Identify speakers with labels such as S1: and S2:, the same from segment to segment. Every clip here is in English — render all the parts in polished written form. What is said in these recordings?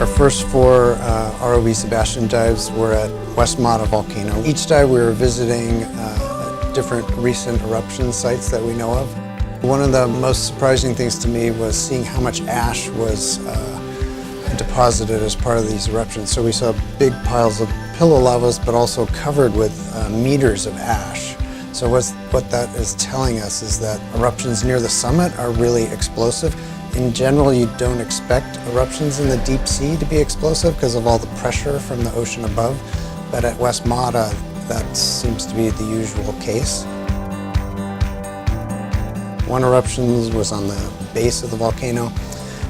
S1: Our first four ROV SuBastian dives were at West Mata volcano. Each dive we were visiting different recent eruption sites that we know of. One of the most surprising things to me was seeing how much ash was deposited as part of these eruptions. So we saw big piles of pillow lavas, but also covered with meters of ash. So what that is telling us is that eruptions near the summit are really explosive. In general, you don't expect eruptions in the deep sea to be explosive because of all the pressure from the ocean above. But at West Mata, that seems to be the usual case. One eruption was on the base of the volcano,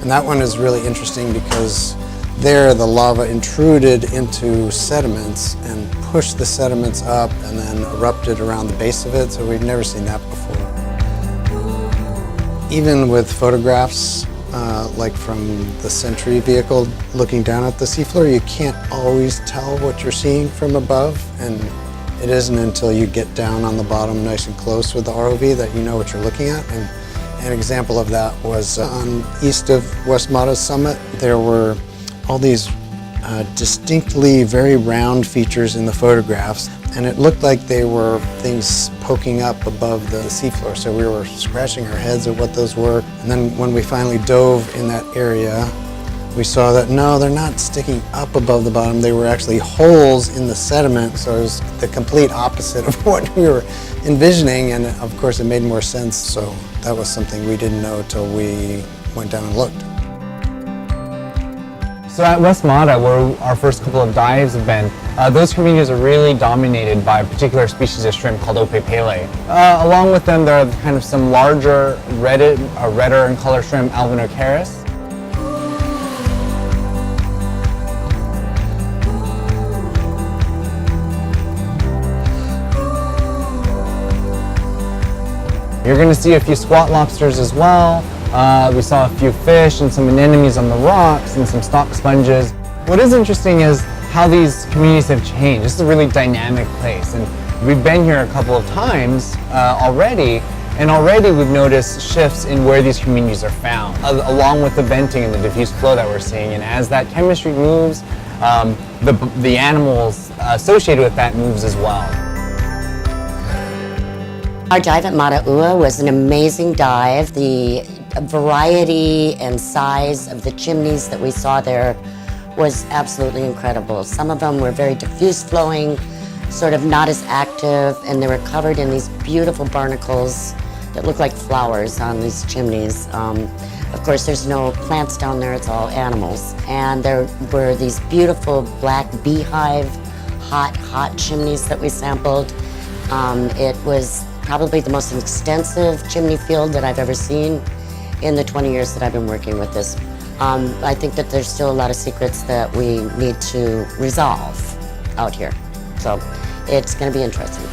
S1: and that one is really interesting because there the lava intruded into sediments and pushed the sediments up and then erupted around the base of it, so we've never seen that before. Even with photographs, like from the Sentry vehicle looking down at the seafloor, you can't always tell what you're seeing from above, and it isn't until you get down on the bottom nice and close with the ROV that you know what you're looking at. And an example of that was on east of West Mata's summit. There were all these distinctly very round features in the photographs, and it looked like they were things poking up above the seafloor, so we were scratching our heads at what those were. And then when we finally dove in that area, we saw that no, they're not sticking up above the bottom, they were actually holes in the sediment, so it was the complete opposite of what we were envisioning, and of course it made more sense, so that was something we didn't know till we went down and looked.
S2: So at West Mata, where our first couple of dives have been, those communities are really dominated by a particular species of shrimp called opepele. Along with them, there are kind of some larger, redder in color shrimp, albinocaris. You're going to see a few squat lobsters as well. We saw a few fish and some anemones on the rocks and some stock sponges. What is interesting is how these communities have changed. This is a really dynamic place, and we've been here a couple of times already, and already we've noticed shifts in where these communities are found, along with the venting and the diffuse flow that we're seeing. And as that chemistry moves, the animals associated with that moves as well.
S3: Our dive at Mata Ua was an amazing dive. The variety and size of the chimneys that we saw there was absolutely incredible. Some of them were very diffuse flowing, sort of not as active, and they were covered in these beautiful barnacles that look like flowers on these chimneys. Of course, there's no plants down there, it's all animals. And there were these beautiful black beehive, hot chimneys that we sampled. It was probably the most extensive chimney field that I've ever seen in the 20 years that I've been working with this. I think that there's still a lot of secrets that we need to resolve out here. So it's going to be interesting.